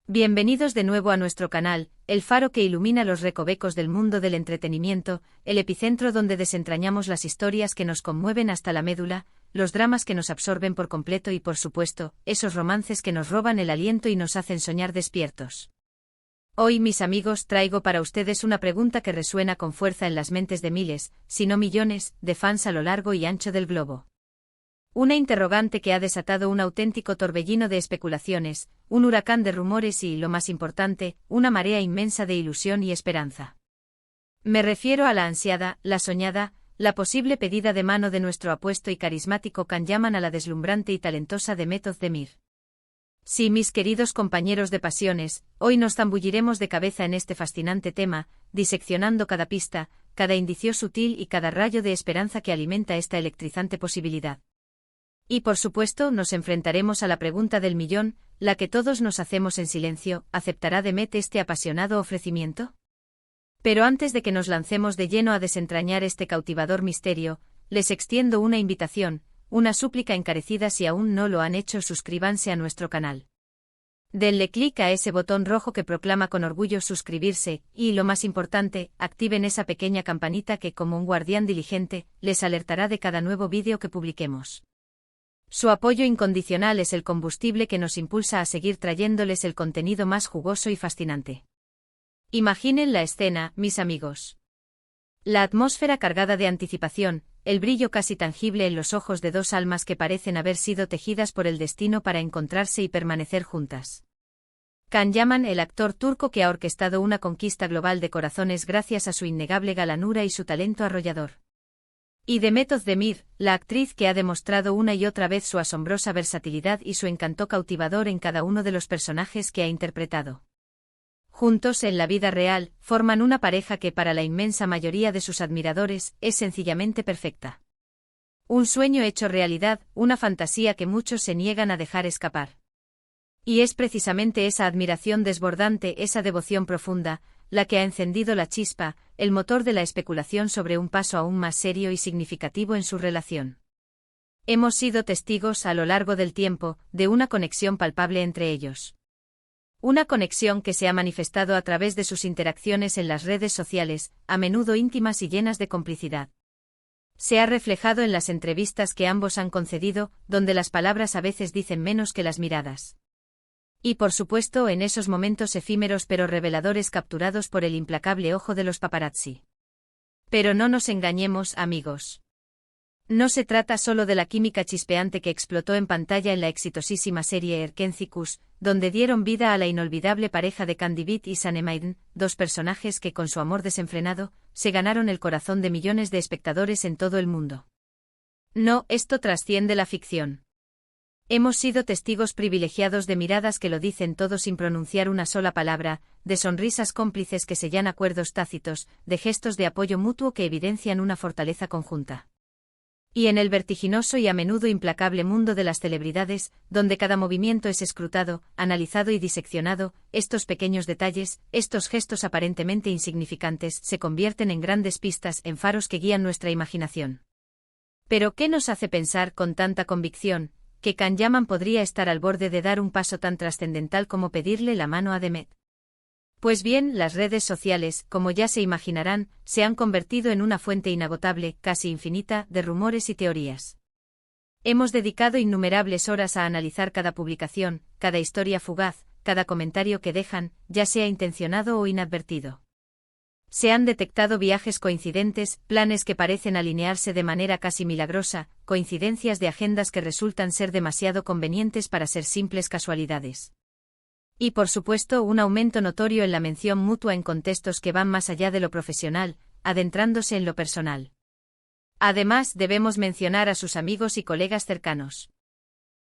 Bienvenidos de nuevo a nuestro canal, el faro que ilumina los recovecos del mundo del entretenimiento, el epicentro donde desentrañamos las historias que nos conmueven hasta la médula, los dramas que nos absorben por completo y por supuesto, esos romances que nos roban el aliento y nos hacen soñar despiertos. Hoy, mis amigos, traigo para ustedes una pregunta que resuena con fuerza en las mentes de miles, si no millones, de fans a lo largo y ancho del globo. Una interrogante que ha desatado un auténtico torbellino de especulaciones, un huracán de rumores y, lo más importante, una marea inmensa de ilusión y esperanza. Me refiero a la ansiada, la soñada, la posible pedida de mano de nuestro apuesto y carismático Can-Yaman a la deslumbrante y talentosa Demet Özdemir. Sí, mis queridos compañeros de pasiones, hoy nos zambulliremos de cabeza en este fascinante tema, diseccionando cada pista, cada indicio sutil y cada rayo de esperanza que alimenta esta electrizante posibilidad. Y por supuesto nos enfrentaremos a la pregunta del millón, la que todos nos hacemos en silencio: ¿aceptará Demet este apasionado ofrecimiento? Pero antes de que nos lancemos de lleno a desentrañar este cautivador misterio, les extiendo una invitación, una súplica encarecida: si aún no lo han hecho, suscríbanse a nuestro canal. Denle clic a ese botón rojo que proclama con orgullo suscribirse, y, lo más importante, activen esa pequeña campanita que, como un guardián diligente, les alertará de cada nuevo vídeo que publiquemos. Su apoyo incondicional es el combustible que nos impulsa a seguir trayéndoles el contenido más jugoso y fascinante. Imaginen la escena, mis amigos. La atmósfera cargada de anticipación, el brillo casi tangible en los ojos de dos almas que parecen haber sido tejidas por el destino para encontrarse y permanecer juntas. Can-Yaman, el actor turco que ha orquestado una conquista global de corazones gracias a su innegable galanura y su talento arrollador. Y Demet Özdemir, la actriz que ha demostrado una y otra vez su asombrosa versatilidad y su encanto cautivador en cada uno de los personajes que ha interpretado. Juntos en la vida real, forman una pareja que para la inmensa mayoría de sus admiradores es sencillamente perfecta. Un sueño hecho realidad, una fantasía que muchos se niegan a dejar escapar. Y es precisamente esa admiración desbordante, esa devoción profunda, la que ha encendido la chispa, el motor de la especulación sobre un paso aún más serio y significativo en su relación. Hemos sido testigos a lo largo del tiempo de una conexión palpable entre ellos. Una conexión que se ha manifestado a través de sus interacciones en las redes sociales, a menudo íntimas y llenas de complicidad. Se ha reflejado en las entrevistas que ambos han concedido, donde las palabras a veces dicen menos que las miradas. Y por supuesto en esos momentos efímeros pero reveladores capturados por el implacable ojo de los paparazzi. Pero no nos engañemos, amigos. No se trata solo de la química chispeante que explotó en pantalla en la exitosísima serie Erkencikus, donde dieron vida a la inolvidable pareja de Can Divit y Sanem, dos personajes que con su amor desenfrenado, se ganaron el corazón de millones de espectadores en todo el mundo. No, esto trasciende la ficción. Hemos sido testigos privilegiados de miradas que lo dicen todo sin pronunciar una sola palabra, de sonrisas cómplices que sellan acuerdos tácitos, de gestos de apoyo mutuo que evidencian una fortaleza conjunta. Y en el vertiginoso y a menudo implacable mundo de las celebridades, donde cada movimiento es escrutado, analizado y diseccionado, estos pequeños detalles, estos gestos aparentemente insignificantes, se convierten en grandes pistas, en faros que guían nuestra imaginación. Pero ¿qué nos hace pensar con tanta convicción que Can-Yaman podría estar al borde de dar un paso tan trascendental como pedirle la mano a Demet? Pues bien, las redes sociales, como ya se imaginarán, se han convertido en una fuente inagotable, casi infinita, de rumores y teorías. Hemos dedicado innumerables horas a analizar cada publicación, cada historia fugaz, cada comentario que dejan, ya sea intencionado o inadvertido. Se han detectado viajes coincidentes, planes que parecen alinearse de manera casi milagrosa, coincidencias de agendas que resultan ser demasiado convenientes para ser simples casualidades. Y por supuesto un aumento notorio en la mención mutua en contextos que van más allá de lo profesional, adentrándose en lo personal. Además, debemos mencionar a sus amigos y colegas cercanos.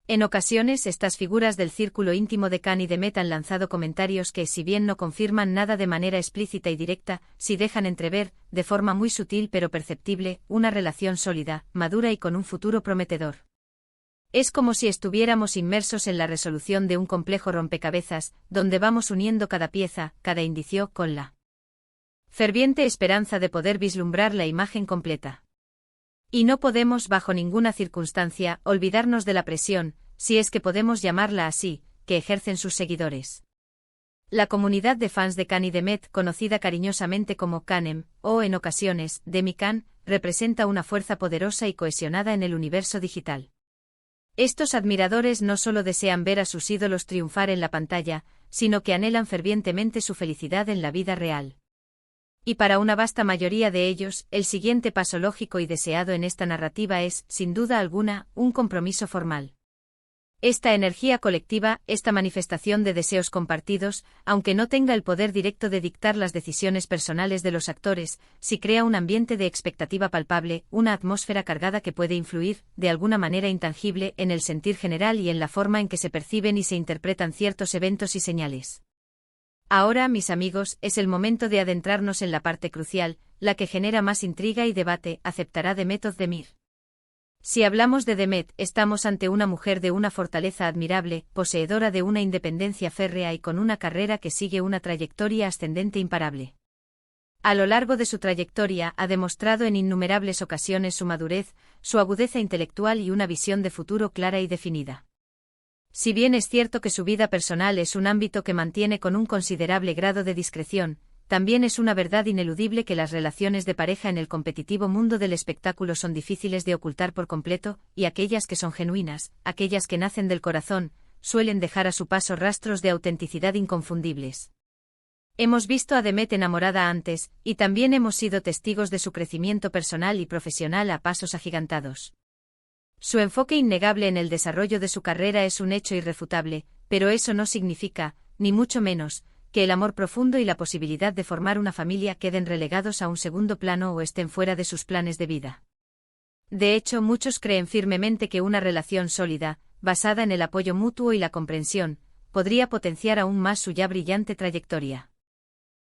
En ocasiones estas figuras del círculo íntimo de Can y Demet han lanzado comentarios que, si bien no confirman nada de manera explícita y directa, sí dejan entrever, de forma muy sutil pero perceptible, una relación sólida, madura y con un futuro prometedor. Es como si estuviéramos inmersos en la resolución de un complejo rompecabezas, donde vamos uniendo cada pieza, cada indicio, con la ferviente esperanza de poder vislumbrar la imagen completa. Y no podemos, bajo ninguna circunstancia, olvidarnos de la presión, si es que podemos llamarla así, que ejercen sus seguidores. La comunidad de fans de Khan y Demet, conocida cariñosamente como Khanem, o en ocasiones, Demi-Khan, representa una fuerza poderosa y cohesionada en el universo digital. Estos admiradores no solo desean ver a sus ídolos triunfar en la pantalla, sino que anhelan fervientemente su felicidad en la vida real. Y para una vasta mayoría de ellos, el siguiente paso lógico y deseado en esta narrativa es, sin duda alguna, un compromiso formal. Esta energía colectiva, esta manifestación de deseos compartidos, aunque no tenga el poder directo de dictar las decisiones personales de los actores, sí crea un ambiente de expectativa palpable, una atmósfera cargada que puede influir, de alguna manera intangible, en el sentir general y en la forma en que se perciben y se interpretan ciertos eventos y señales. Ahora, mis amigos, es el momento de adentrarnos en la parte crucial, la que genera más intriga y debate, ¿aceptará Demet Özdemir? Si hablamos de Demet, estamos ante una mujer de una fortaleza admirable, poseedora de una independencia férrea y con una carrera que sigue una trayectoria ascendente imparable. A lo largo de su trayectoria ha demostrado en innumerables ocasiones su madurez, su agudeza intelectual y una visión de futuro clara y definida. Si bien es cierto que su vida personal es un ámbito que mantiene con un considerable grado de discreción, también es una verdad ineludible que las relaciones de pareja en el competitivo mundo del espectáculo son difíciles de ocultar por completo, y aquellas que son genuinas, aquellas que nacen del corazón, suelen dejar a su paso rastros de autenticidad inconfundibles. Hemos visto a Demet enamorada antes, y también hemos sido testigos de su crecimiento personal y profesional a pasos agigantados. Su enfoque innegable en el desarrollo de su carrera es un hecho irrefutable, pero eso no significa, ni mucho menos, que el amor profundo y la posibilidad de formar una familia queden relegados a un segundo plano o estén fuera de sus planes de vida. De hecho, muchos creen firmemente que una relación sólida, basada en el apoyo mutuo y la comprensión, podría potenciar aún más su ya brillante trayectoria.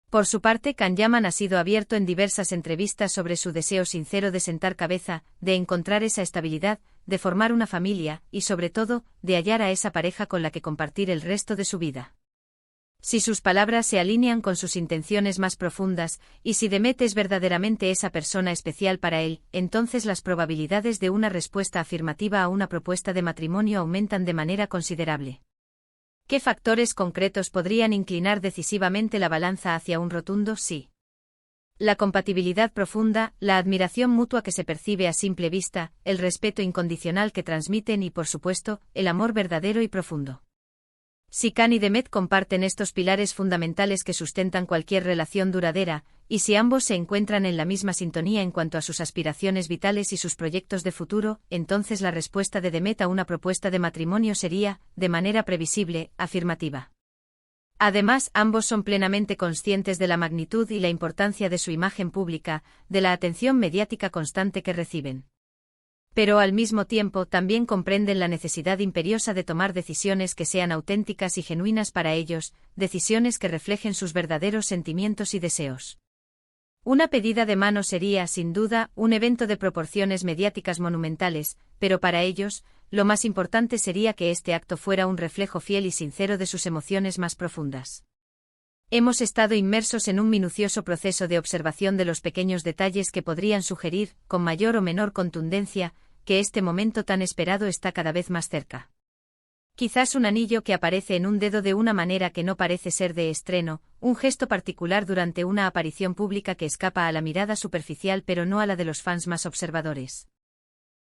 Por su parte, Can Yaman ha sido abierto en diversas entrevistas sobre su deseo sincero de sentar cabeza, de encontrar esa estabilidad, de formar una familia, y sobre todo, de hallar a esa pareja con la que compartir el resto de su vida. Si sus palabras se alinean con sus intenciones más profundas, y si Demet es verdaderamente esa persona especial para él, entonces las probabilidades de una respuesta afirmativa a una propuesta de matrimonio aumentan de manera considerable. ¿Qué factores concretos podrían inclinar decisivamente la balanza hacia un rotundo sí? La compatibilidad profunda, la admiración mutua que se percibe a simple vista, el respeto incondicional que transmiten y, por supuesto, el amor verdadero y profundo. Si Can y Demet comparten estos pilares fundamentales que sustentan cualquier relación duradera, y si ambos se encuentran en la misma sintonía en cuanto a sus aspiraciones vitales y sus proyectos de futuro, entonces la respuesta de Demet a una propuesta de matrimonio sería, de manera previsible, afirmativa. Además, ambos son plenamente conscientes de la magnitud y la importancia de su imagen pública, de la atención mediática constante que reciben. Pero al mismo tiempo también comprenden la necesidad imperiosa de tomar decisiones que sean auténticas y genuinas para ellos, decisiones que reflejen sus verdaderos sentimientos y deseos. Una pedida de mano sería, sin duda, un evento de proporciones mediáticas monumentales, pero para ellos, lo más importante sería que este acto fuera un reflejo fiel y sincero de sus emociones más profundas. Hemos estado inmersos en un minucioso proceso de observación de los pequeños detalles que podrían sugerir, con mayor o menor contundencia, que este momento tan esperado está cada vez más cerca. Quizás un anillo que aparece en un dedo de una manera que no parece ser de estreno, un gesto particular durante una aparición pública que escapa a la mirada superficial pero no a la de los fans más observadores.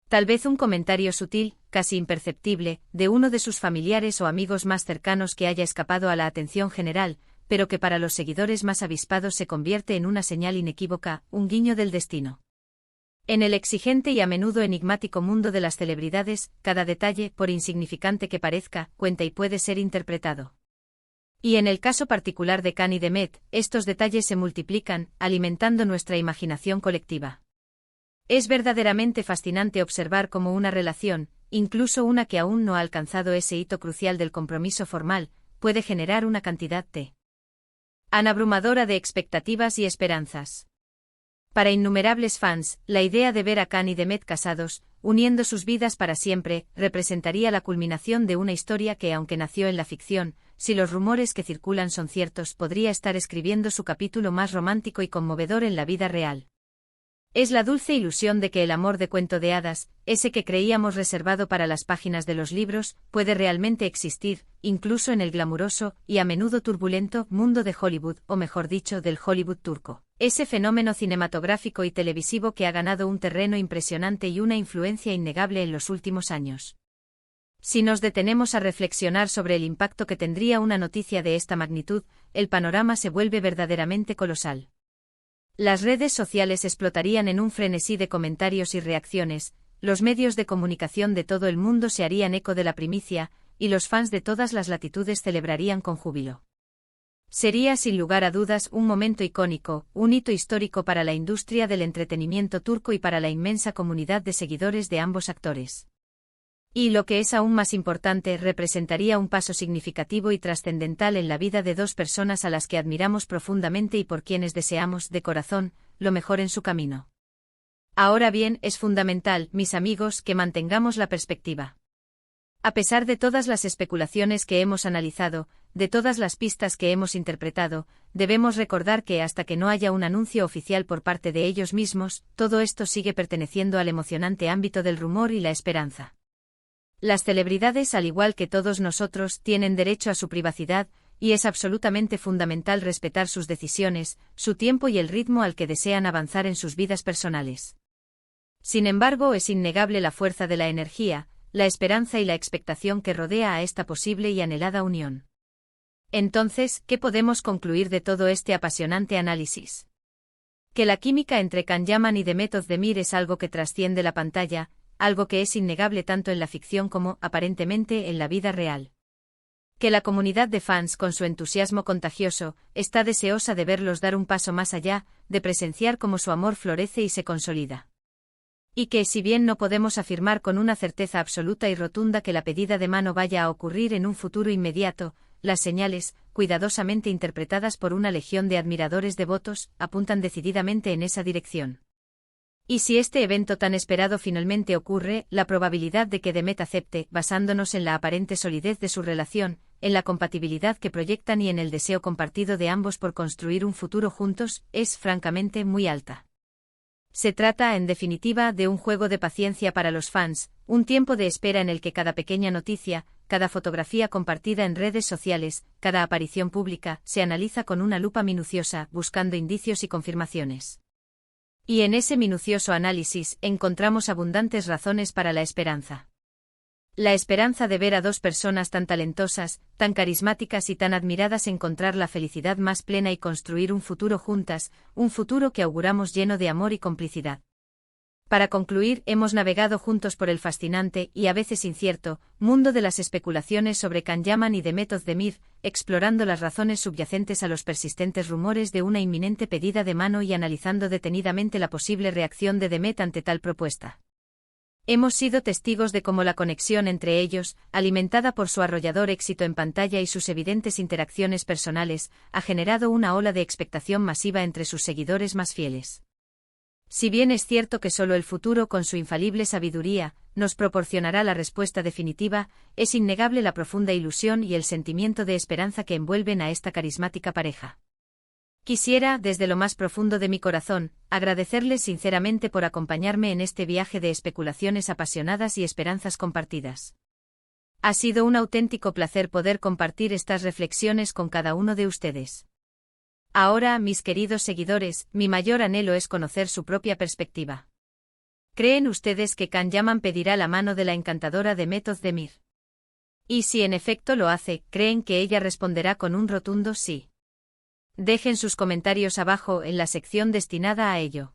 Tal vez un comentario sutil, casi imperceptible, de uno de sus familiares o amigos más cercanos que haya escapado a la atención general, pero que para los seguidores más avispados se convierte en una señal inequívoca, un guiño del destino. En el exigente y a menudo enigmático mundo de las celebridades, cada detalle, por insignificante que parezca, cuenta y puede ser interpretado. Y en el caso particular de Can y Demet, estos detalles se multiplican, alimentando nuestra imaginación colectiva. Es verdaderamente fascinante observar cómo una relación, incluso una que aún no ha alcanzado ese hito crucial del compromiso formal, puede generar una cantidad tan abrumadora de expectativas y esperanzas. Para innumerables fans, la idea de ver a Can y Demet casados, uniendo sus vidas para siempre, representaría la culminación de una historia que, aunque nació en la ficción, si los rumores que circulan son ciertos, podría estar escribiendo su capítulo más romántico y conmovedor en la vida real. Es la dulce ilusión de que el amor de cuento de hadas, ese que creíamos reservado para las páginas de los libros, puede realmente existir, incluso en el glamuroso, y a menudo turbulento, mundo de Hollywood, o mejor dicho, del Hollywood turco. Ese fenómeno cinematográfico y televisivo que ha ganado un terreno impresionante y una influencia innegable en los últimos años. Si nos detenemos a reflexionar sobre el impacto que tendría una noticia de esta magnitud, el panorama se vuelve verdaderamente colosal. Las redes sociales explotarían en un frenesí de comentarios y reacciones, los medios de comunicación de todo el mundo se harían eco de la primicia, y los fans de todas las latitudes celebrarían con júbilo. Sería sin lugar a dudas un momento icónico, un hito histórico para la industria del entretenimiento turco y para la inmensa comunidad de seguidores de ambos actores. Y lo que es aún más importante, representaría un paso significativo y trascendental en la vida de dos personas a las que admiramos profundamente y por quienes deseamos, de corazón, lo mejor en su camino. Ahora bien, es fundamental, mis amigos, que mantengamos la perspectiva. A pesar de todas las especulaciones que hemos analizado, de todas las pistas que hemos interpretado, debemos recordar que hasta que no haya un anuncio oficial por parte de ellos mismos, todo esto sigue perteneciendo al emocionante ámbito del rumor y la esperanza. Las celebridades, al igual que todos nosotros, tienen derecho a su privacidad, y es absolutamente fundamental respetar sus decisiones, su tiempo y el ritmo al que desean avanzar en sus vidas personales. Sin embargo, es innegable la fuerza de la energía, la esperanza y la expectación que rodea a esta posible y anhelada unión. Entonces, ¿qué podemos concluir de todo este apasionante análisis? Que la química entre Can Yaman y Demet Özdemir es algo que trasciende la pantalla, algo que es innegable tanto en la ficción como, aparentemente, en la vida real. Que la comunidad de fans, con su entusiasmo contagioso, está deseosa de verlos dar un paso más allá, de presenciar cómo su amor florece y se consolida. Y que, si bien no podemos afirmar con una certeza absoluta y rotunda que la pedida de mano vaya a ocurrir en un futuro inmediato, las señales, cuidadosamente interpretadas por una legión de admiradores devotos, apuntan decididamente en esa dirección. Y si este evento tan esperado finalmente ocurre, la probabilidad de que Demet acepte, basándonos en la aparente solidez de su relación, en la compatibilidad que proyectan y en el deseo compartido de ambos por construir un futuro juntos, es francamente muy alta. Se trata, en definitiva, de un juego de paciencia para los fans, un tiempo de espera en el que cada pequeña noticia, cada fotografía compartida en redes sociales, cada aparición pública, se analiza con una lupa minuciosa, buscando indicios y confirmaciones. Y en ese minucioso análisis encontramos abundantes razones para la esperanza. La esperanza de ver a dos personas tan talentosas, tan carismáticas y tan admiradas encontrar la felicidad más plena y construir un futuro juntas, un futuro que auguramos lleno de amor y complicidad. Para concluir, hemos navegado juntos por el fascinante y a veces incierto mundo de las especulaciones sobre Can Yaman y Demet Özdemir, explorando las razones subyacentes a los persistentes rumores de una inminente pedida de mano y analizando detenidamente la posible reacción de Demet ante tal propuesta. Hemos sido testigos de cómo la conexión entre ellos, alimentada por su arrollador éxito en pantalla y sus evidentes interacciones personales, ha generado una ola de expectación masiva entre sus seguidores más fieles. Si bien es cierto que solo el futuro con su infalible sabiduría nos proporcionará la respuesta definitiva, es innegable la profunda ilusión y el sentimiento de esperanza que envuelven a esta carismática pareja. Quisiera, desde lo más profundo de mi corazón, agradecerles sinceramente por acompañarme en este viaje de especulaciones apasionadas y esperanzas compartidas. Ha sido un auténtico placer poder compartir estas reflexiones con cada uno de ustedes. Ahora, mis queridos seguidores, mi mayor anhelo es conocer su propia perspectiva. ¿Creen ustedes que Can Yaman pedirá la mano de la encantadora Demet Özdemir? Y si en efecto lo hace, ¿creen que ella responderá con un rotundo sí? Dejen sus comentarios abajo en la sección destinada a ello.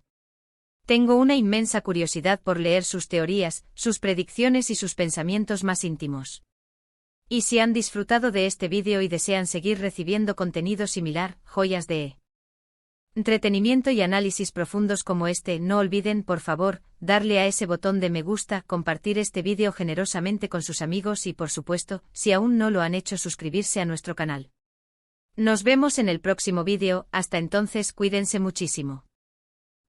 Tengo una inmensa curiosidad por leer sus teorías, sus predicciones y sus pensamientos más íntimos. Y si han disfrutado de este vídeo y desean seguir recibiendo contenido similar, joyas de entretenimiento y análisis profundos como este, no olviden, por favor, darle a ese botón de me gusta, compartir este vídeo generosamente con sus amigos y, por supuesto, si aún no lo han hecho, suscribirse a nuestro canal. Nos vemos en el próximo vídeo, hasta entonces cuídense muchísimo.